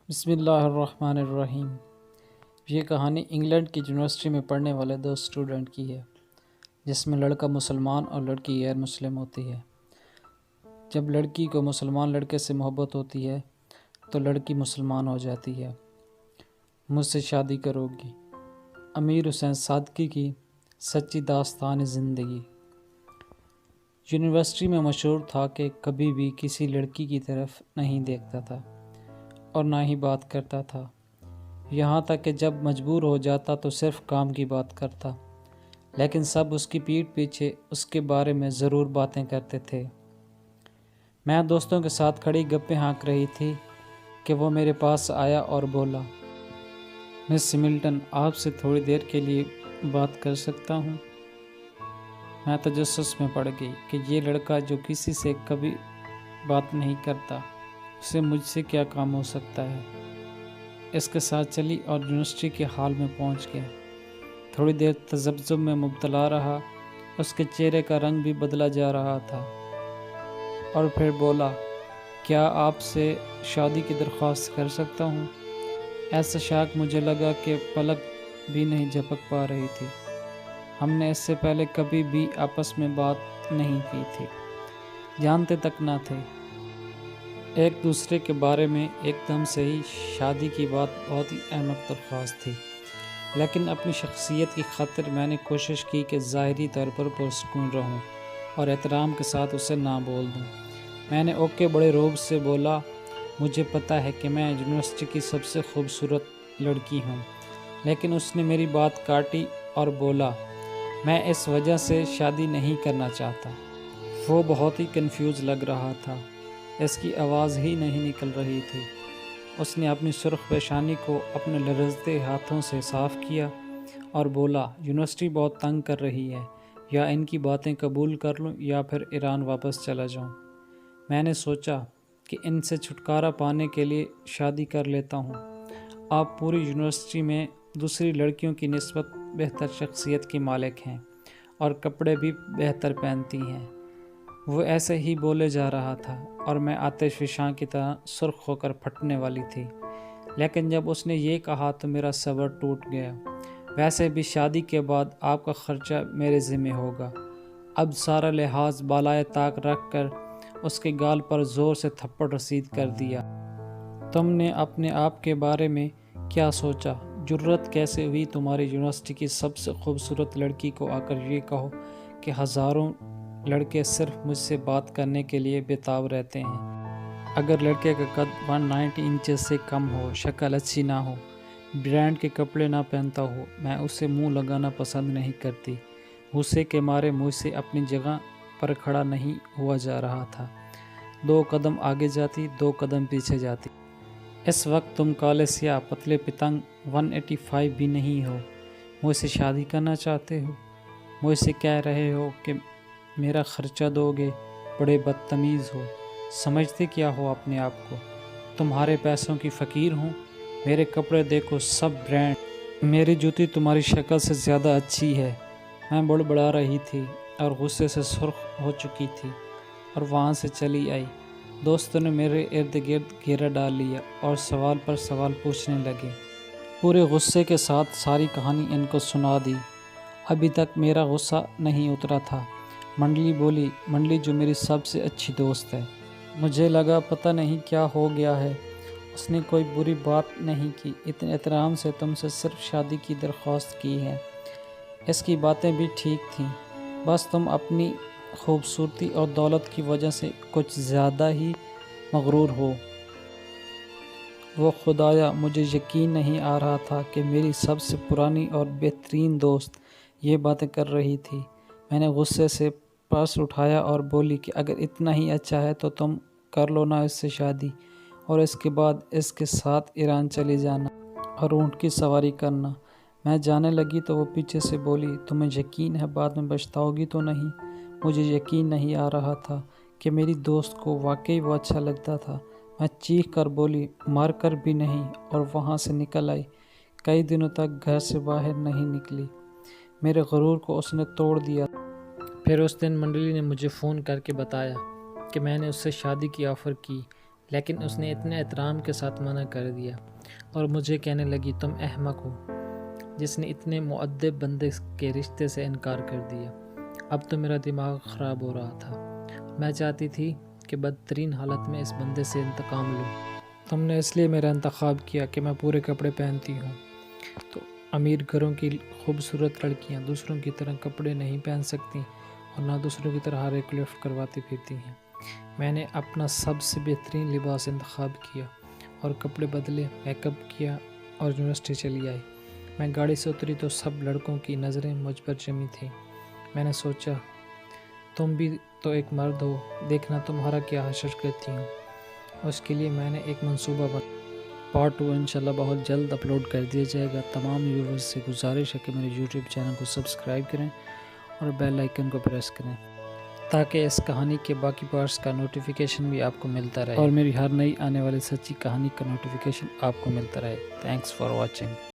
بسم اللہ الرحمن الرحیم۔ یہ کہانی انگلینڈ کی یونیورسٹی میں پڑھنے والے دو اسٹوڈنٹ کی ہے، جس میں لڑکا مسلمان اور لڑکی غیر مسلم ہوتی ہے۔ جب لڑکی کو مسلمان لڑکے سے محبت ہوتی ہے تو لڑکی مسلمان ہو جاتی ہے۔ مجھ سے شادی کرو گی؟ امیر حسین صادقی کی سچی داستان زندگی۔ یونیورسٹی میں مشہور تھا کہ کبھی بھی کسی لڑکی کی طرف نہیں دیکھتا تھا اور نہ ہی بات کرتا تھا، یہاں تک کہ جب مجبور ہو جاتا تو صرف کام کی بات کرتا، لیکن سب اس کی پیٹھ پیچھے اس کے بارے میں ضرور باتیں کرتے تھے۔ میں دوستوں کے ساتھ کھڑی گپیں ہانک رہی تھی کہ وہ میرے پاس آیا اور بولا، مس ملٹن، آپ سے تھوڑی دیر کے لیے بات کر سکتا ہوں؟ میں تجسس میں پڑ گئی کہ یہ لڑکا جو کسی سے کبھی بات نہیں کرتا، اسے مجھ سے کیا کام ہو سکتا ہے۔ اس کے ساتھ چلی اور یونیورسٹی کے ہال میں پہنچ گئے۔ تھوڑی دیر تذبذب میں مبتلا رہا، اس کے چہرے کا رنگ بھی بدلا جا رہا تھا، اور پھر بولا، کیا آپ سے شادی کی درخواست کر سکتا ہوں؟ ایسا شاک مجھے لگا کہ پلک بھی نہیں جھپک پا رہی تھی۔ ہم نے اس سے پہلے کبھی بھی آپس میں بات نہیں کی تھی، جانتے تک نہ تھے ایک دوسرے کے بارے میں۔ ایک دم سے ہی شادی کی بات بہت ہی احمق درخواست تھی، لیکن اپنی شخصیت کی خاطر میں نے کوشش کی کہ ظاہری طور پر پرسکون رہوں اور احترام کے ساتھ اسے نہ بول دوں۔ میں نے اوکے بڑے روب سے بولا، مجھے پتہ ہے کہ میں یونیورسٹی کی سب سے خوبصورت لڑکی ہوں، لیکن اس نے میری بات کاٹی اور بولا، میں اس وجہ سے شادی نہیں کرنا چاہتا۔ وہ بہت ہی کنفیوز لگ رہا تھا، اس کی آواز ہی نہیں نکل رہی تھی۔ اس نے اپنی سرخ پیشانی کو اپنے لرزتے ہاتھوں سے صاف کیا اور بولا، یونیورسٹی بہت تنگ کر رہی ہے، یا ان کی باتیں قبول کر لوں یا پھر ایران واپس چلا جاؤں۔ میں نے سوچا کہ ان سے چھٹکارا پانے کے لیے شادی کر لیتا ہوں۔ آپ پوری یونیورسٹی میں دوسری لڑکیوں کی نسبت بہتر شخصیت کی مالک ہیں اور کپڑے بھی بہتر پہنتی ہیں۔ وہ ایسے ہی بولے جا رہا تھا اور میں آتش فشاں کی طرح سرخ ہو کر پھٹنے والی تھی، لیکن جب اس نے یہ کہا تو میرا صبر ٹوٹ گیا۔ ویسے بھی شادی کے بعد آپ کا خرچہ میرے ذمہ ہوگا۔ اب سارا لحاظ بالائے طاق رکھ کر اس کے گال پر زور سے تھپڑ رسید کر دیا۔ تم نے اپنے آپ کے بارے میں کیا سوچا؟ جرأت کیسے ہوئی تمہاری یونیورسٹی کی سب سے خوبصورت لڑکی کو آ کر یہ کہو کہ ہزاروں لڑکے صرف مجھ سے بات کرنے کے لیے بےتاب رہتے ہیں؟ اگر لڑکے کا قد 190 انچز سے کم ہو، شکل اچھی نہ ہو، برانڈ کے کپڑے نہ پہنتا ہو، میں اسے منہ لگانا پسند نہیں کرتی۔ غصے کے مارے مجھ سے اپنی جگہ پر کھڑا نہیں ہوا جا رہا تھا۔ 2 قدم آگے جاتی، 2 قدم پیچھے جاتی۔ اس وقت تم کالے سیاہ پتلے پتنگ 185 بھی نہیں ہو، مجھ سے شادی کرنا چاہتے ہو، مجھ سے کہہ رہے ہو کہ میرا خرچہ دو گے، بڑے بدتمیز ہو۔ سمجھتے کیا ہو اپنے آپ کو؟ تمہارے پیسوں کی فقیر ہوں؟ میرے کپڑے دیکھو، سب برانڈ، میری جوتی تمہاری شکل سے زیادہ اچھی ہے۔ میں بڑبڑا رہی تھی اور غصے سے سرخ ہو چکی تھی اور وہاں سے چلی آئی۔ دوستوں نے میرے ارد گرد گھیرا ڈال لیا اور سوال پر سوال پوچھنے لگے۔ پورے غصے کے ساتھ ساری کہانی ان کو سنا دی۔ ابھی تک میرا غصہ نہیں اترا تھا۔ منڈلی بولی، منڈلی جو میری سب سے اچھی دوست ہے۔ مجھے لگا پتہ نہیں کیا ہو گیا ہے، اس نے کوئی بری بات نہیں کی، اتنے احترام سے تم سے صرف شادی کی درخواست کی ہے۔ اس کی باتیں بھی ٹھیک تھیں، بس تم اپنی خوبصورتی اور دولت کی وجہ سے کچھ زیادہ ہی مغرور ہو۔ وہ خدایا، مجھے یقین نہیں آ رہا تھا کہ میری سب سے پرانی اور بہترین دوست یہ باتیں کر رہی تھی۔ میں نے غصے سے پرس اٹھایا اور بولی کہ اگر اتنا ہی اچھا ہے تو تم کر لو نا اس سے شادی، اور اس کے بعد اس کے ساتھ ایران چلی جانا اور اونٹ کی سواری کرنا۔ میں جانے لگی تو وہ پیچھے سے بولی، تمہیں یقین ہے بعد میں پچھتاؤ گی تو نہیں؟ مجھے یقین نہیں آ رہا تھا کہ میری دوست کو واقعی وہ اچھا لگتا تھا۔ میں چیخ کر بولی، مار کر بھی نہیں، اور وہاں سے نکل آئی۔ کئی دنوں تک گھر سے باہر نہیں نکلی۔ میرے غرور کو اس نے توڑ دیا۔ پھر اس دن منڈلی نے مجھے فون کر کے بتایا کہ میں نے اس سے شادی کی آفر کی۔ لیکن اس نے اتنے احترام کے ساتھ منع کر دیا اور مجھے کہنے لگی تم احمق ہو جس نے اتنے مؤدب بندے کے رشتے سے انکار کر دیا۔ اب تو میرا دماغ خراب ہو رہا تھا، میں چاہتی تھی کہ بدترین حالت میں اس بندے سے انتقام لوں۔ تم نے اس لیے میرا انتخاب کیا کہ میں پورے کپڑے پہنتی ہوں، تو امیر گھروں کی خوبصورت لڑکیاں دوسروں کی طرح کپڑے نہیں پہن سکتی اور نہ دوسروں کی طرح ہر ایک لفٹ کرواتی پھرتی ہیں۔ میں نے اپنا سب سے بہترین لباس انتخاب کیا اور کپڑے بدلے، میک اپ کیا اور یونیورسٹی چلی آئی۔ میں گاڑی سے اتری تو سب لڑکوں کی نظریں مجھ پر جمی تھیں۔ میں نے سوچا تم بھی تو ایک مرد ہو، دیکھنا تمہارا کیا حشر کرتی ہوں۔ اس کے لیے میں نے ایک منصوبہ بنا۔ پارٹ 2 انشاءاللہ بہت جلد اپلوڈ کر دیا جائے گا۔ تمام ویورز سے گزارش ہے کہ میرے یوٹیوب چینل کو سبسکرائب کریں اور بیل آئیکن کو پریس کریں تاکہ اس کہانی کے باقی پارٹس کا نوٹیفیکیشن بھی آپ کو ملتا رہے اور میری ہر نئی آنے والی سچی کہانی کا نوٹیفیکیشن آپ کو ملتا رہے۔ Thanks for watching.